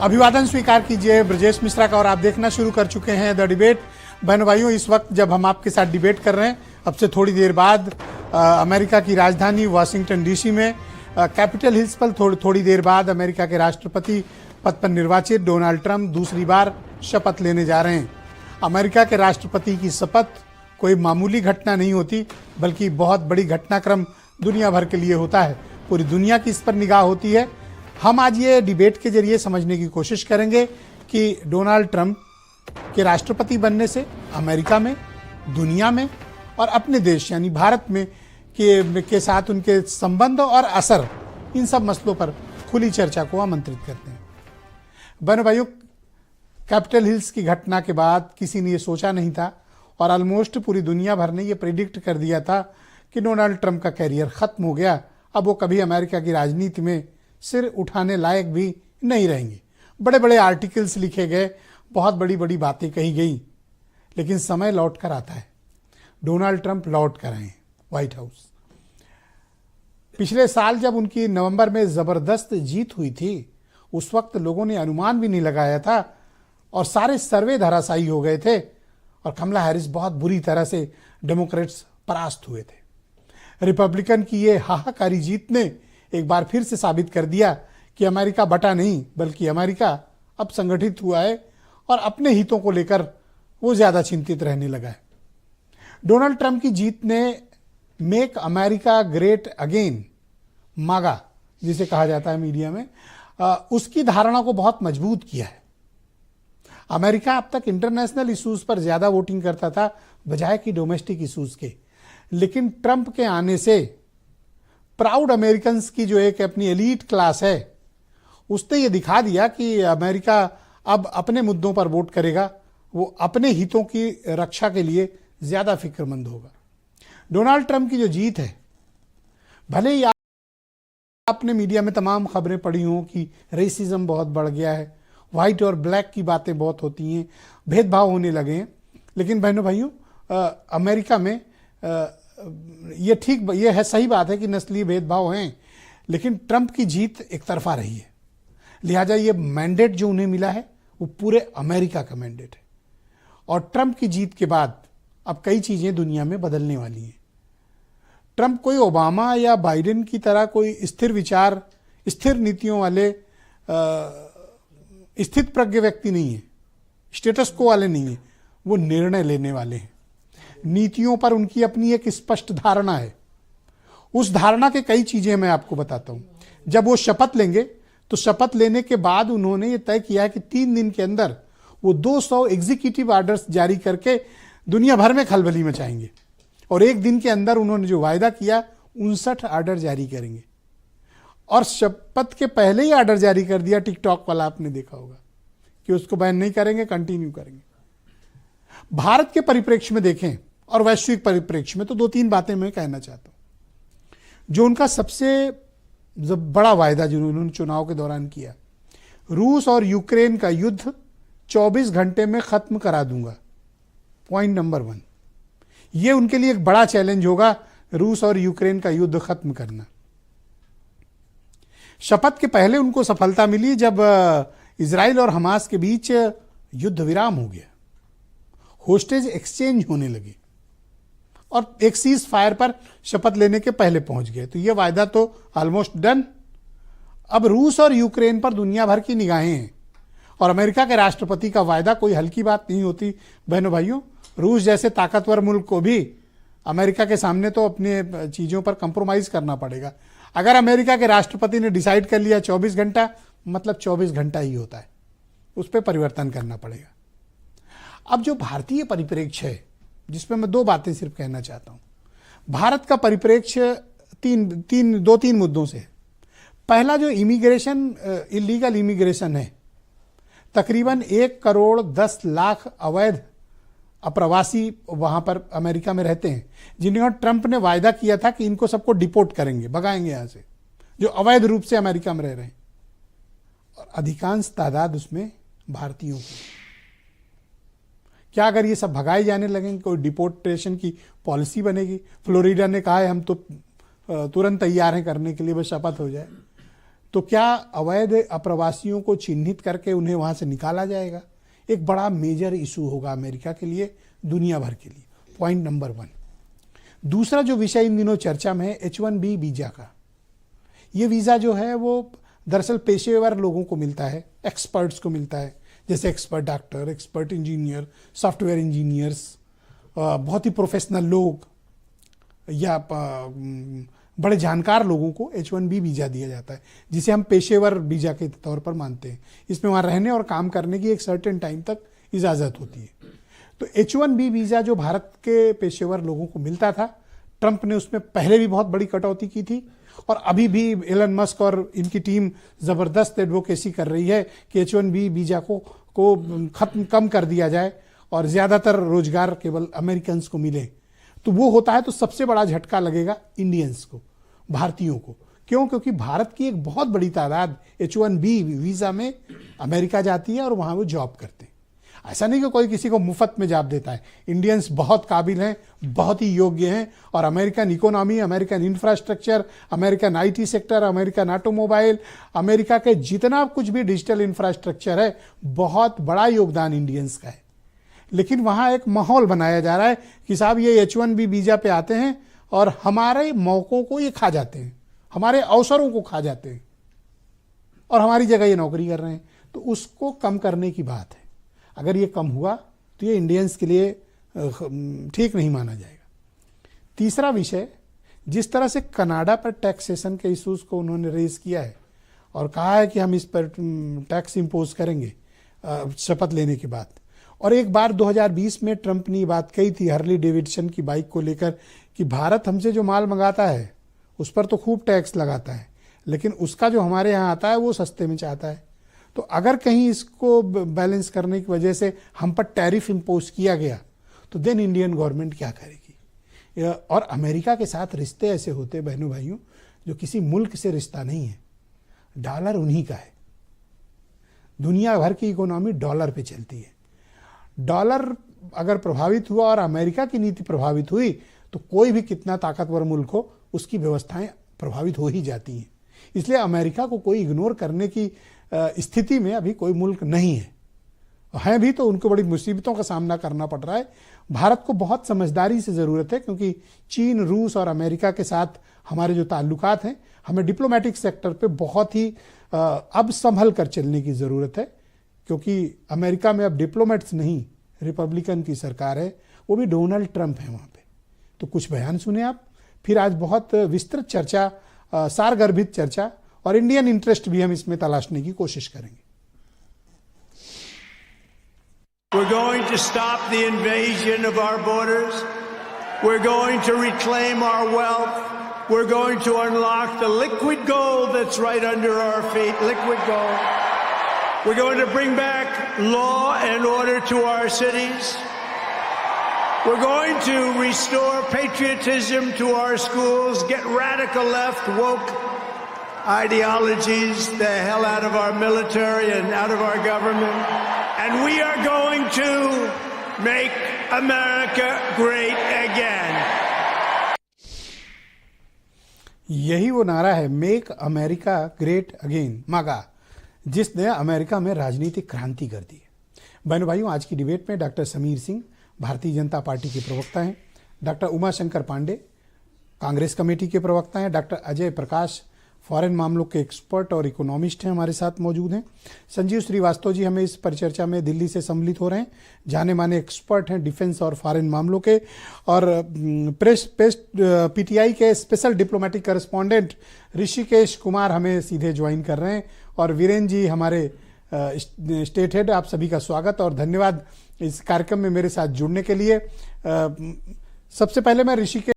अभिवादन स्वीकार कीजिए ब्रजेश मिश्रा का और आप देखना शुरू कर चुके हैं द डिबेट। बहनों भाइयों, इस वक्त जब हम आपके साथ डिबेट कर रहे हैं, अब से थोड़ी देर बाद अमेरिका की राजधानी वाशिंगटन डीसी में कैपिटल हिल्स पर थोड़ी देर बाद अमेरिका के राष्ट्रपति पद पर निर्वाचित डोनाल्ड ट्रंप दूसरी बार शपथ लेने जा रहे हैं। अमेरिका के राष्ट्रपति की शपथ कोई मामूली घटना नहीं होती, बल्कि बहुत बड़ी घटनाक्रम दुनिया भर के लिए होता है। पूरी दुनिया की इस पर निगाह होती है। हम आज ये डिबेट के जरिए समझने की कोशिश करेंगे कि डोनाल्ड ट्रंप के राष्ट्रपति बनने से अमेरिका में, दुनिया में और अपने देश यानी भारत में के साथ उनके संबंध और असर, इन सब मसलों पर खुली चर्चा को आमंत्रित करते हैं। बहनों भाइयों, कैपिटल हिल्स की घटना के बाद किसी ने ये सोचा नहीं था और ऑलमोस्ट पूरी दुनिया भर ने ये प्रेडिक्ट कर दिया था कि डोनाल्ड ट्रंप का कैरियर खत्म हो गया, अब वो कभी अमेरिका की राजनीति में सिर उठाने लायक भी नहीं रहेंगे। बड़े बड़े आर्टिकल्स लिखे गए, बहुत बड़ी बड़ी बातें कही गई, लेकिन समय लौट कर आता है। डोनाल्ड ट्रंप लौट कर आए व्हाइट हाउस। पिछले साल जब उनकी नवंबर में जबरदस्त जीत हुई थी, उस वक्त लोगों ने अनुमान भी नहीं लगाया था और सारे सर्वे धराशायी हो गए थे और कमला हैरिस बहुत बुरी तरह से डेमोक्रेट्स परास्त हुए थे। रिपब्लिकन की ये हाहाकारी जीत ने एक बार फिर से साबित कर दिया कि अमेरिका बटा नहीं, बल्कि अमेरिका अब संगठित हुआ है और अपने हितों को लेकर वो ज्यादा चिंतित रहने लगा है। डोनाल्ड ट्रंप की जीत ने मेक अमेरिका ग्रेट अगेन, मागा जिसे कहा जाता है मीडिया में, उसकी धारणा को बहुत मजबूत किया है। अमेरिका अब तक इंटरनेशनल इश्यूज पर ज्यादा वोटिंग करता था बजाय कि डोमेस्टिक इश्यूज के, लेकिन ट्रंप के आने से प्राउड अमेरिकन की जो एक अपनी एलीट क्लास है, उसने ये दिखा दिया कि अमेरिका अब अपने मुद्दों पर वोट करेगा, वो अपने हितों की रक्षा के लिए ज्यादा फिक्रमंद होगा। डोनाल्ड ट्रंप की जो जीत है, भले ही आपने मीडिया में तमाम खबरें पढ़ी हों कि रेसिज्म बहुत बढ़ गया है, व्हाइट और ब्लैक की बातें बहुत होती हैं, भेदभाव होने लगे हैं, लेकिन बहनों भाइयों, अमेरिका में ये है, सही बात है कि नस्लीय भेदभाव हैं, लेकिन ट्रंप की जीत एक तरफा रही है। लिहाजा ये मैंडेट जो उन्हें मिला है वो पूरे अमेरिका का मैंडेट है और ट्रंप की जीत के बाद अब कई चीजें दुनिया में बदलने वाली हैं। ट्रंप कोई ओबामा या बाइडेन की तरह कोई स्थिर विचार, स्थिर नीतियों वाले स्थित प्रज्ञ व्यक्ति नहीं है, स्टेटस को वाले नहीं है, वो निर्णय लेने वाले हैं। नीतियों पर उनकी अपनी एक स्पष्ट धारणा है। उस धारणा के कई चीजें मैं आपको बताता हूं। जब वो शपथ लेंगे तो शपथ लेने के बाद उन्होंने ये तय किया है कि 3 दिन के अंदर वो 200 एग्जीक्यूटिव ऑर्डर्स जारी करके दुनिया भर में खलबली मचाएंगे और 1 दिन के अंदर उन्होंने जो वायदा किया 59 ऑर्डर जारी करेंगे। और शपथ के पहले ही ऑर्डर जारी कर दिया, टिकटॉक वाला आपने देखा होगा, कि उसको बैन नहीं करेंगे, कंटिन्यू करेंगे। भारत के परिप्रेक्ष्य में देखें और वैश्विक परिप्रेक्ष्य में तो 2-3 बातें मैं कहना चाहता हूं। जो उनका सबसे बड़ा वायदा जो उन्होंने चुनाव के दौरान किया, रूस और यूक्रेन का युद्ध 24 घंटे में खत्म करा दूंगा, पॉइंट नंबर 1। यह उनके लिए एक बड़ा चैलेंज होगा, रूस और यूक्रेन का युद्ध खत्म करना। शपथ के पहले उनको सफलता मिली जब इजराइल और हमास के बीच युद्ध विराम हो गया, होस्टेज एक्सचेंज होने लगे और एक सीज फायर पर शपथ लेने के पहले पहुंच गए। तो यह वायदा तो ऑलमोस्ट डन। अब रूस और यूक्रेन पर दुनिया भर की निगाहें हैं और अमेरिका के राष्ट्रपति का वायदा कोई हल्की बात नहीं होती। बहनों भाइयों, रूस जैसे ताकतवर मुल्क को भी अमेरिका के सामने तो अपने चीजों पर कंप्रोमाइज करना पड़ेगा। अगर अमेरिका के राष्ट्रपति ने डिसाइड कर लिया 24 घंटा, मतलब 24 घंटा ही होता है, उस पर परिवर्तन करना पड़ेगा। अब जो भारतीय परिप्रेक्ष्य है, जिसमें मैं 2 बातें सिर्फ कहना चाहता हूं। भारत का परिप्रेक्ष्य 2-3 मुद्दों से है। पहला, जो इमिग्रेशन, इलीगल इमिग्रेशन है, तकरीबन 1 करोड़ 10 लाख अवैध अप्रवासी वहां पर अमेरिका में रहते हैं, जिन्हें ट्रंप ने वायदा किया था कि इनको सबको डिपोर्ट करेंगे, भगाएंगे यहां से, जो अवैध रूप से अमेरिका में रह रहे हैं, और अधिकांश तादाद उसमें भारतीयों की। क्या अगर ये सब भगाए जाने लगेंगे, कोई डिपोर्टेशन की पॉलिसी बनेगी? फ्लोरिडा ने कहा है हम तो तुरंत तैयार हैं करने के लिए, बस शपथ हो जाए। तो क्या अवैध अप्रवासियों को चिन्हित करके उन्हें वहां से निकाला जाएगा? एक बड़ा मेजर इशू होगा अमेरिका के लिए, दुनिया भर के लिए। Point number 1। दूसरा जो विषय इन दिनों चर्चा में है, H1B वीजा का। ये वीजा जो है वो दरअसल पेशेवर लोगों को मिलता है, एक्सपर्ट्स को मिलता है, जैसे expert doctor, expert engineer, software engineers, बहुत ही प्रोफेशनल लोग या बड़े जानकार लोगों को H1B वीजा दिया जाता है, जिसे हम पेशेवर वीजा के तौर पर मानते हैं। इसमें वहाँ रहने और काम करने की एक सर्टेन टाइम तक इजाज़त होती है। तो H1B वीज़ा जो भारत के पेशेवर लोगों को मिलता था, ट्रंप ने उसमें पहले भी बहुत बड़ी कटौती की थी और अभी भी एलन मस्क और इनकी टीम ज़बरदस्त एडवोकेसी कर रही है कि H1B वीज़ा को कम कर दिया जाए और ज़्यादातर रोजगार केवल अमेरिकन्स को मिले। तो वो होता है तो सबसे बड़ा झटका लगेगा इंडियंस को, भारतीयों को। क्यों? क्योंकि भारत की एक बहुत बड़ी तादाद H1B वीज़ा में अमेरिका जाती है और वहाँ वो जॉब करते हैं। ऐसा नहीं कि कोई किसी को मुफ्त में जॉब देता है। इंडियंस बहुत काबिल हैं, बहुत ही योग्य हैं और American economy, American infrastructure, American IT sector, American automobile, America के जितना कुछ भी डिजिटल इंफ्रास्ट्रक्चर है, बहुत बड़ा योगदान इंडियंस का है। लेकिन वहाँ एक माहौल बनाया जा रहा है कि साहब ये H1B वीज़ा पे आते हैं और हमारे मौक़ों को ये खा जाते हैं, हमारे अवसरों को खा जाते हैं और हमारी जगह ये नौकरी कर रहे हैं। तो उसको कम करने की बात है। अगर ये कम हुआ तो ये इंडियंस के लिए ठीक नहीं माना जाएगा। तीसरा विषय, जिस तरह से कनाडा पर टैक्सेशन के इश्यूज को उन्होंने रेज किया है और कहा है कि हम इस पर टैक्स इम्पोज करेंगे शपथ लेने के बाद। और एक बार 2020 में ट्रंप ने ये बात कही थी हार्ली डेविडसन की बाइक को लेकर कि भारत हमसे जो माल मंगाता है उस पर तो खूब टैक्स लगाता है, लेकिन उसका जो हमारे यहाँ आता है वो सस्ते में चाहता है। तो अगर कहीं इसको बैलेंस करने की वजह से हम पर टैरिफ इम्पोज किया गया तो देन इंडियन गवर्नमेंट क्या करेगी? और अमेरिका के साथ रिश्ते ऐसे होते बहनों भाइयों जो किसी मुल्क से रिश्ता नहीं है। डॉलर उन्हीं का है। दुनिया भर की इकोनॉमी डॉलर पे चलती है। डॉलर अगर प्रभावित हुआ और अमेरिका की नीति प्रभावित हुई तो कोई भी कितना ताकतवर मुल्क हो उसकी व्यवस्थाएं प्रभावित हो ही जाती हैं। इसलिए अमेरिका को कोई इग्नोर करने की स्थिति में अभी कोई मुल्क नहीं है भी तो उनको बड़ी मुसीबतों का सामना करना पड़ रहा है। भारत को बहुत समझदारी से ज़रूरत है, क्योंकि चीन, रूस और अमेरिका के साथ हमारे जो ताल्लुकात हैं, हमें डिप्लोमेटिक सेक्टर पे बहुत ही अब संभल कर चलने की ज़रूरत है, क्योंकि अमेरिका में अब डिप्लोमेट्स नहीं, रिपब्लिकन की सरकार है, वो भी डोनाल्ड ट्रंप है वहाँ पे। तो कुछ बयान सुने आप, फिर आज बहुत विस्तृत चर्चा, सारगर्भित चर्चा और इंडियन इंटरेस्ट भी हम इसमें तलाशने की कोशिश करेंगे। We're going to stop the invasion of our borders. We're going to reclaim our wealth. We're going to unlock the liquid gold that's right under our feet, liquid gold. We're going to bring back law and order to our cities. We're going to restore patriotism to our schools, get radical left, woke ideologies the hell out of our military and out of our government. And we are going to make America great again. यही वो नारा है, make America great again, मागा, जिसने America में राजनीतिक क्रांति कर दी है। बहनों भाइयों, आज की डिबेट में डॉक्टर समीर सिंह भारतीय जनता पार्टी के प्रवक्ता हैं, डॉक्टर उमाशंकर पांडे कांग्रेस कमेटी के प्रवक्ता हैं, डॉक्टर अजय प्रकाश फॉरेन मामलों के एक्सपर्ट और इकोनॉमिस्ट हैं, हमारे साथ मौजूद हैं। संजीव श्रीवास्तव जी हमें इस परिचर्चा में दिल्ली से सम्मिलित हो रहे हैं, जाने माने एक्सपर्ट हैं डिफेंस और फॉरेन मामलों के। और PTI के special diplomatic correspondent Rishikesh Kumar हमें सीधे ज्वाइन कर रहे हैं। और वीरेंद्र जी हमारे स्टेट हेड, आप सभी का स्वागत और धन्यवाद इस कार्यक्रम में मेरे साथ जुड़ने के लिए। सबसे पहले मैं ऋषिकेश